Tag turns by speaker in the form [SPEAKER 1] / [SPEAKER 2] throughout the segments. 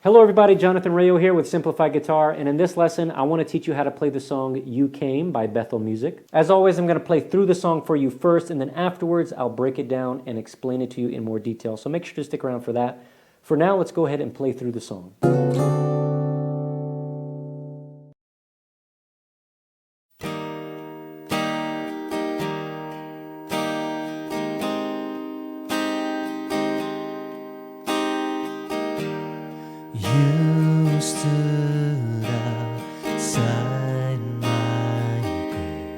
[SPEAKER 1] Hello everybody, Jonathan Rayo here with Simplified Guitar, and in this lesson I want to teach you how to play the song You Came by Bethel Music. As always, I'm going to play through the song for you first, and then afterwards I'll break it down and explain it to you in more detail, so make sure to stick around for that. For now, let's go ahead and play through the song.
[SPEAKER 2] You stood outside my grave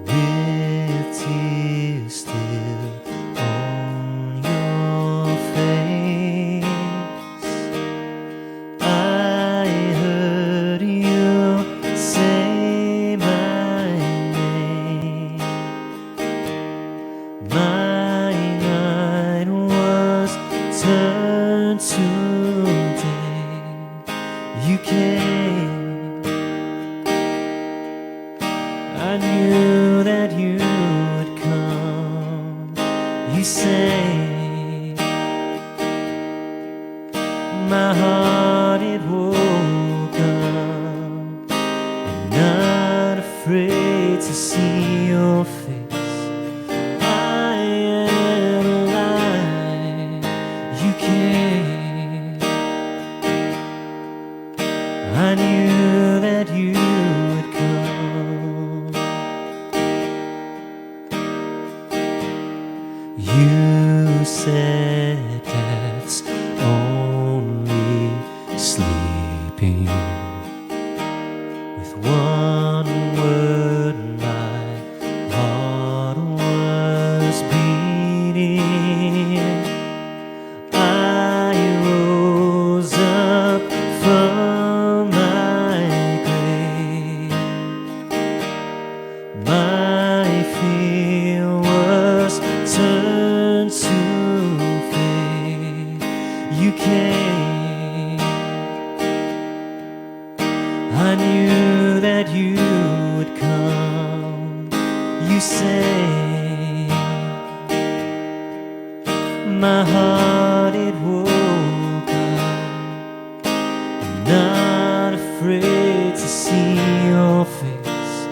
[SPEAKER 2] with tears still on your face. I heard you say my name. My night was turned today. You came. I knew that you would come. You sang. My heart it woke up. I'm not afraid to see your face. I am alive. You came. I knew that you would come. You said death's only sleeping. With one word my heart was beating. I rose up from my grave. My fear was turned to faith. You came. I knew that you would come. You sang. My heart it woke up. I'm not afraid to see your face.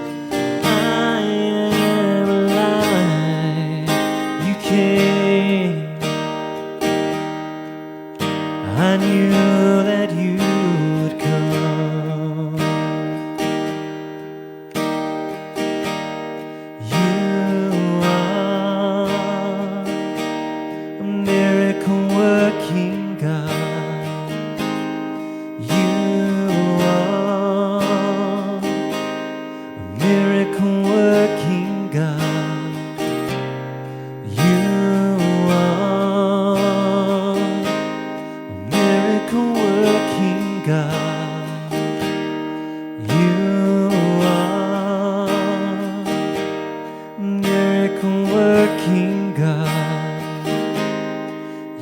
[SPEAKER 2] I am alive. You came. I knew that you would come. You are a miracle working God. You are a miracle working God. You are a miracle working God. You are a miracle working God.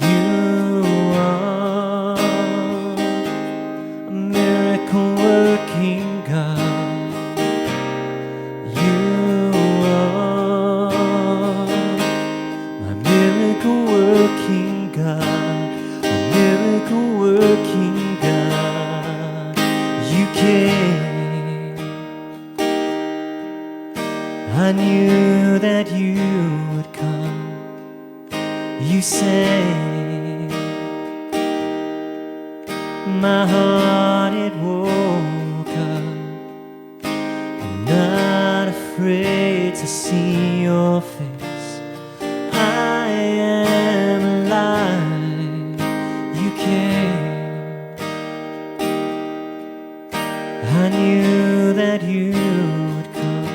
[SPEAKER 2] You are a miracle working God. You are my miracle working God, a miracle working God. You came. I knew that you would come. You sang. My heart it woke up. I'm not afraid to see your face. I am alive. You came. I knew that you would come.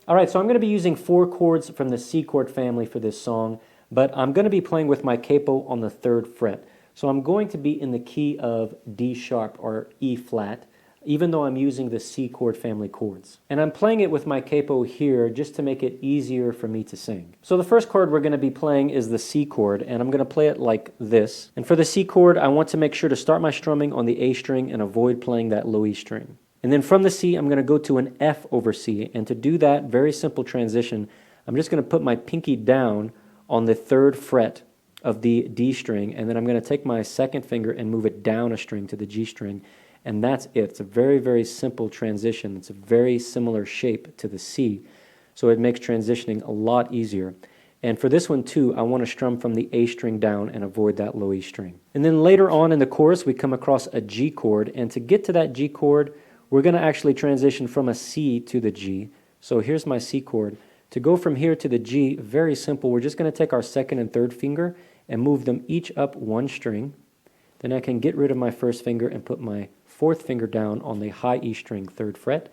[SPEAKER 1] Alright, so I'm going to be using 4 chords from the C chord family for this song, but I'm going to be playing with my capo on the 3rd fret. So I'm going to be in the key of D sharp or E flat, even though I'm using the C chord family chords. And I'm playing it with my capo here just to make it easier for me to sing. So the first chord we're going to be playing is the C chord, and I'm going to play it like this. And for the C chord, I want to make sure to start my strumming on the A string and avoid playing that low E string. And then from the C, I'm going to go to an F over C. And to do that very simple transition, I'm just going to put my pinky down on the 3rd fret of the D string, and then I'm going to take my 2nd finger and move it down a string to the G string, and that's it. It's a very, very simple transition. It's a very similar shape to the C, so it makes transitioning a lot easier. And for this one too, I want to strum from the A string down and avoid that low E string. And then later on in the chorus, we come across a G chord, and to get to that G chord, we're going to actually transition from a C to the G. So here's my C chord. To go from here to the G, very simple. We're just going to take our 2nd and 3rd finger and move them each up 1 string. Then I can get rid of my 1st finger and put my 4th finger down on the high E string 3rd fret,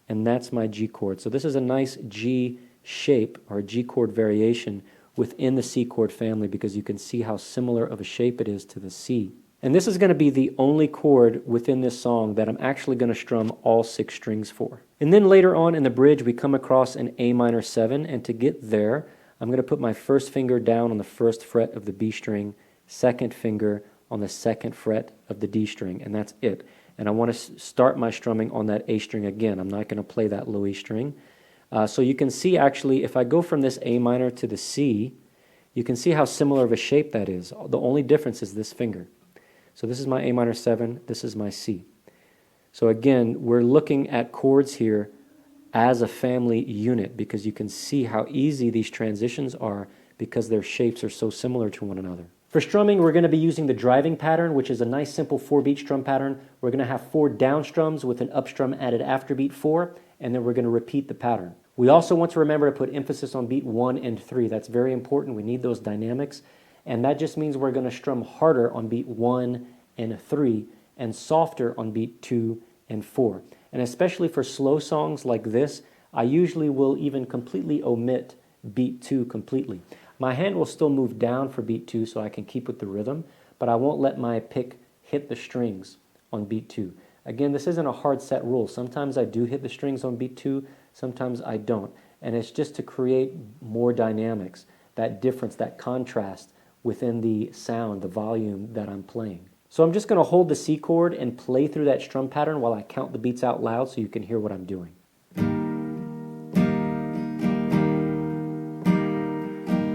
[SPEAKER 1] and that's my G chord. So this is a nice G shape, or G chord variation, within the C chord family, because you can see how similar of a shape it is to the C. And this is going to be the only chord within this song that I'm actually going to strum all 6 strings for. And then later on in the bridge, we come across an A minor 7, and to get there, I'm going to put my 1st finger down on the 1st fret of the B string, 2nd finger on the 2nd fret of the D string, and that's it. And I want to start my strumming on that A string again. I'm not going to play that low E string. So you can see actually, if I go from this A minor to the C, you can see how similar of a shape that is. The only difference is this finger. So this is my A minor 7, this is my C. So again, we're looking at chords here as a family unit, because you can see how easy these transitions are because their shapes are so similar to one another. For strumming, we're going to be using the driving pattern, which is a nice simple 4-beat strum pattern. We're going to have 4 down strums with an up strum added after beat 4, and then we're going to repeat the pattern. We also want to remember to put emphasis on beat 1 and 3. That's very important. We need those dynamics. And that just means we're going to strum harder on beat 1 and 3 and softer on beat 2 and 4. And especially for slow songs like this, I usually will even completely omit beat 2 completely. My hand will still move down for beat 2 so I can keep with the rhythm, but I won't let my pick hit the strings on beat 2. Again, this isn't a hard set rule. Sometimes I do hit the strings on beat 2, sometimes I don't. And it's just to create more dynamics, that difference, that contrast within the sound, the volume that I'm playing. So I'm just going to hold the C chord and play through that strum pattern while I count the beats out loud so you can hear what I'm doing.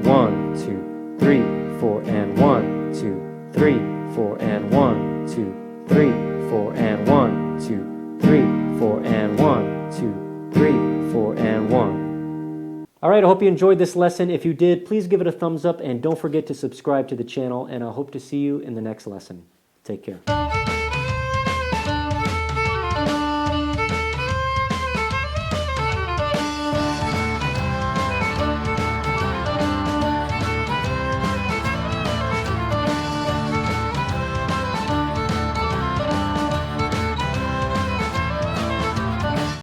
[SPEAKER 1] 1, 2, 3, 4, and 1, 2, 3, 4, and 1, 2, 3, 4, and 1, 2, 3, 4, and 1, 2, 3, 4, and 1. All right, I hope you enjoyed this lesson. If you did, please give it a thumbs up and don't forget to subscribe to the channel, and I hope to see you in the next lesson. Take care.